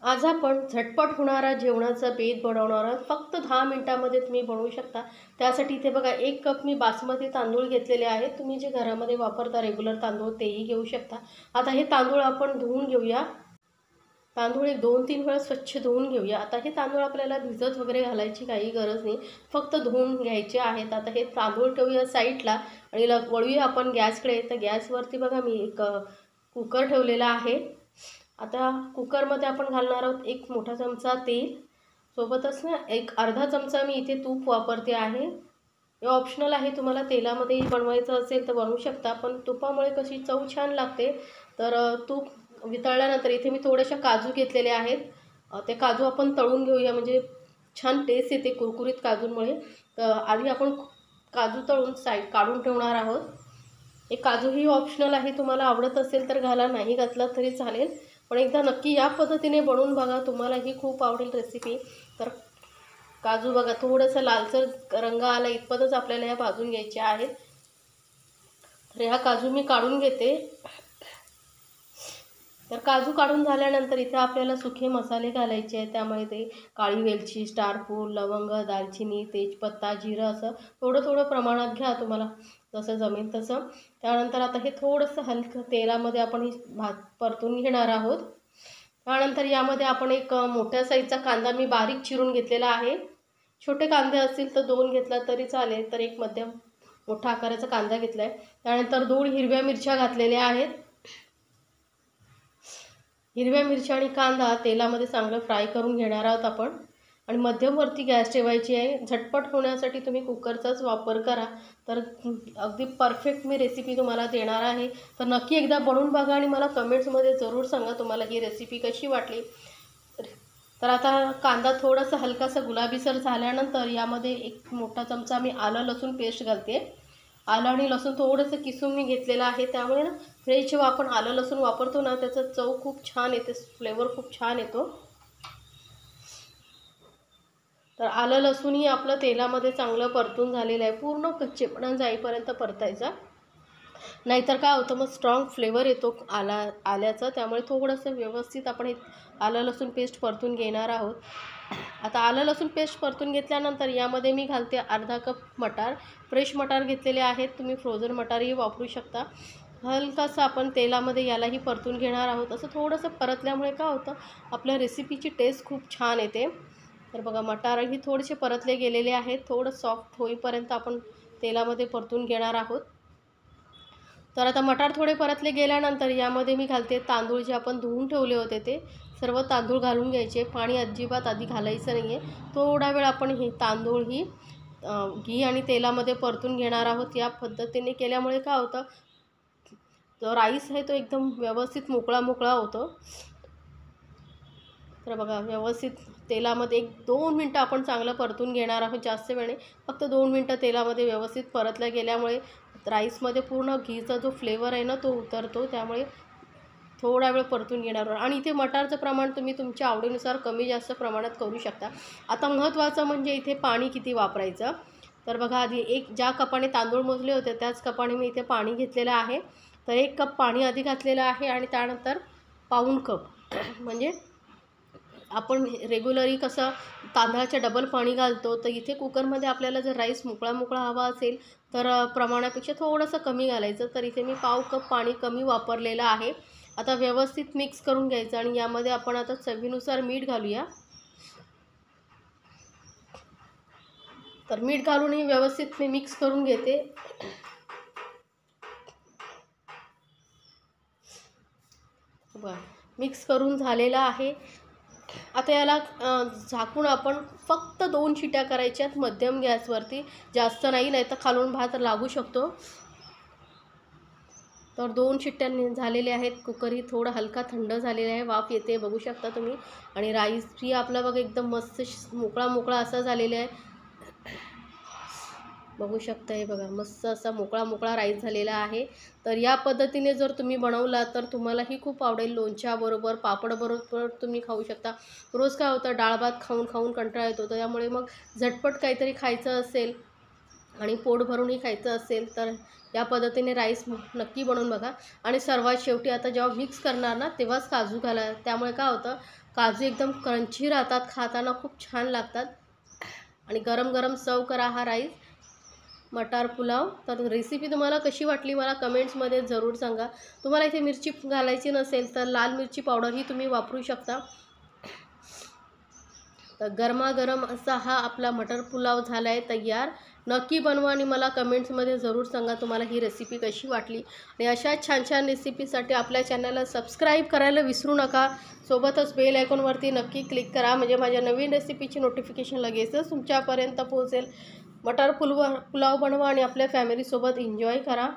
आज आपण झटपट होणारा जेवणाचा बेत बनवणार आहोत. फक्त 10 मिनिटामध्ये तुम्ही बनवू शकता. त्यासाठी इथे बघा 1 कप मी बासमती तांदूळ घेतलेले आहेत. तुम्ही जे घरामध्ये वापरता रेग्युलर तांदूळ तेही घेऊ शकता. आता हे तांदूळ आपण धुवून घेऊया. तांदूळ एक 2-3 वेळा स्वच्छ धुवून घेऊया. आता हे तांदूळ आपल्याला भिजत वगैरे घालायची काही गरज नाही, फक्त धुवून घ्यायचे आहेत. आता हे तांदूळ ठेवूया साईडला आणि वळूया आपण गॅसकडे. तर गॅसवरती बघा मी एक कुकर ठेवलेला आहे. आता कुकरमध्ये आपण घालणार आहोत 1 मोठा चमचा तेल, सोबतच ना एक अर्धा चमचा मी इथे तूप वापरते आहे. हे ऑप्शनल आहे, तुम्हाला तेलामध्येही बनवायचं असेल तर बनवू शकता, पण तुपामुळे कशी चव छान लागते. तर तूप वितळल्यानंतर इथे मी थोडेसे काजू घेतलेले आहेत. ते काजू आपण तळून घेऊया, म्हणजे छान टेस्ट येते कुरकुरीत काजूंमुळे. तर आधी आपण काजू तळून साईड काढून ठेवणार आहोत. हे काजूही ऑप्शनल आहे, तुम्हाला आवडत असेल तर घाला, नाही घातला तरी चालेल. पण एकदा नक्की या पद्धतीने बनवून बघा, तुम्हालाही खूप आवडेल रेसिपी. तर काजू बघा थोडंसं लालसर रंग आला इतपतच आपल्याला ह्या भाजून घ्यायच्या आहेत. तर ह्या काजू मी काढून घेते. तर काजू काढून झाल्यानंतर इथे आपल्याला सुखे मसाले घालायचे आहेत. त्यामुळे ते काळी वेलची, स्टारफूल, लवंग, दालचिनी, तेजपत्ता, जिरं असं थोडं थोडं प्रमाणात घ्या, तुम्हाला जसं जमेल तसं. त्यानंतर आता हे थोडंसं हलकं तेलामध्ये आपण ही परतून घेणार आहोत. त्यानंतर यामध्ये आपण एक मोठ्या साईजचा कांदा मी बारीक चिरून घेतलेला आहे. छोटे कांदे असतील तर 2 घेतला तरी चालेल. तर एक मध्यम मोठा आकाराचा कांदा घेतला आहे. त्यानंतर 2 हिरव्या मिरच्या घातलेल्या आहेत. हिरव्या मिरच्या आणि कांदा तेलामध्ये चांगलं फ्राय करून घेणार आहोत आपण. आणि मध्यमवरती गॅस ठेवायची आहे. झटपट होण्यासाठी तुम्ही कुकरचाच वापर करा. तर अगदी परफेक्ट मी रेसिपी तुम्हाला देणार आहे. तर नक्की एकदा बनवून बघा आणि मला कमेंट्समध्ये जरूर सांगा तुम्हाला ही रेसिपी कशी वाटली. तर आता कांदा थोडासा हलकासा गुलाबीसर झाल्यानंतर यामध्ये 1 मोठा चमचा मी आलं लसूण पेस्ट घालते. आलं आणि लसूण थोडंसं किसून मी घेतलेलं आहे. त्यामुळे ना फ्रेश जेव्हा आपण आलं लसूण वापरतो ना, त्याचं चव खूप छान येते, फ्लेवर खूप छान येतो. तर आलं लसूणही आपलं तेलामध्ये चांगलं परतून झालेलं आहे. पूर्ण कच्चेपणा जाईपर्यंत परतायचा, नाहीतर काय होतं मग स्ट्रॉंग फ्लेवर येतो आल्याचा. त्यामुळे थोडंसं व्यवस्थित आपण हे आलं लसूण पेस्ट परतून घेणार आहोत. आता आलं लसूण पेस्ट परतून घेतल्यानंतर यामध्ये मी घालते अर्धा कप मटार. फ्रेश मटार घेतलेले आहेत, तुम्ही फ्रोझन मटारही वापरू शकता. हलकासं आपण तेलामध्ये यालाही परतून घेणार आहोत. असं थोडंसं परतल्यामुळे काय होतं, आपल्या रेसिपीची टेस्ट खूप छान येते. तर बघा मटारही थोडेसे परतले गेलेले आहेत. थोडं सॉफ्ट होईपर्यंत आपण तेलामध्ये परतून घेणार आहोत. तर आता मटार थोडे परतले गेल्यानंतर यामध्ये मी घालते तांदूळ जे आपण धुवून ठेवले होते. ते सर्व तांदूळ घालून घ्यायचे. पाणी अजिबात आधी घालायचं नाही आहे. थोडा वेळ आपण हे तांदूळ ही घी आणि तेलामध्ये परतून घेणार आहोत. या पद्धतीने केल्यामुळे काय होतं, जो राईस आहे तो एकदम व्यवस्थित मोकळा मोकळा होतो. तर बघा व्यवस्थित तेलामध्ये 1-2 मिनटं आपण चांगलं परतून घेणार आहोत. जास्त वेळ नाही, फक्त 2 मिनटं तेलामध्ये व्यवस्थित परतल्या गेल्यामुळे राईसमध्ये पूर्ण घीचा जो फ्लेवर आहे ना तो उतरतो. त्यामुळे थोडा वेळ परतून घेणार. आणि इथे मटारचं प्रमाण तुम्ही तुमच्या आवडीनुसार कमी जास्त प्रमाणात करू शकता. आता महत्त्वाचं म्हणजे इथे पाणी किती वापरायचं. तर बघा आधी ज्या कपाने तांदूळ मोजले होते त्याच कपाने मी इथे पाणी घेतलेलं आहे. तर 1 कप पाणी आधी घातलेलं आहे आणि त्यानंतर पाऊण कप म्हणजे आपण रेग्युलरी कसं तांदळाच्या डबल पाणी घालतो, तर इथे कुकरमध्ये आपल्याला जर राईस मोकळा मोकळा हवा असेल तर प्रमाणापेक्षा थोडंसं कमी घालायचं. तर इथे मी पाव कप पाणी कमी वापरलेलं आहे. आता व्यवस्थित मिक्स करून घ्यायचं आणि यामध्ये आपण आता चवीनुसार मीठ घालूया. तर मीठ घालूनही व्यवस्थित मी मिक्स करून घेते. मिक्स करून झालेला आहे. आता याला झाकून आपण फक्त 2 शिट्या करायच्यात मध्यम गॅसवरती, जास्त नाही, नाही तर खालून भात लागू शकतो. तर 2 शिट्ट्या झालेल्या आहेत. कुकरही थोडा हलका थंड झालेला आहे, वाफ येते बघू शकता तुम्ही. आणि राईसही आपला बघा एकदम मस्त मोकळा मोकळा असा झालेला आहे, बघू शकता. हे बघा मस्त असा मोकळा मोकळा राईस झालेला आहे. तर या पद्धतीने जर तुम्ही बनवला तर तुम्हालाही खूप आवडेल. लोणच्याबरोबर, पापडबरोबर तुम्ही खाऊ शकता. रोज काय होतं, डाळ भात खाऊन खाऊन कंटाळा येतो. तर त्यामुळे मग झटपट काहीतरी खायचं असेल आणि पोट भरूनही खायचं असेल तर या पद्धतीने राईस नक्की बनवून बघा. आणि सर्वात शेवटी आता जेव्हा मिक्स करणार ना तेव्हाच काजू घाला. त्यामुळे काय होतं, काजू एकदम क्रंची राहतात, खाताना खूप छान लागतात आणि गरम गरम सर्व करा हा राईस मटार पुलाव. तर रेसिपी तुम्हाला कशी वाटली मला कमेंट्समध्ये ज़रूर सांगा. तुम्हाला इथे मिरची घालायची नसेल तर लाल मिरची पावडरही तुम्ही वापरू शकता. तर गरमागरम असा हा आपला मटर पुलाव झाला आहे तयार. नक्की बनवा आणि मला कमेंट्समध्ये ज़रूर सांगा तुम्हाला ही रेसिपी कशी वाटली. आणि अशा छान छान रेसिपीसाठी आपल्या चॅनलला सबस्क्राईब करायला विसरू नका. सोबतच बेल आयकॉनवरती नक्की क्लिक करा, म्हणजे माझ्या नवीन रेसिपीची नोटिफिकेशन लगेचच तुमच्यापर्यंत पोहोचेल. मटार पुलाव बनवा आणि आपल्या फॅमिलीसोबत एन्जॉय करा.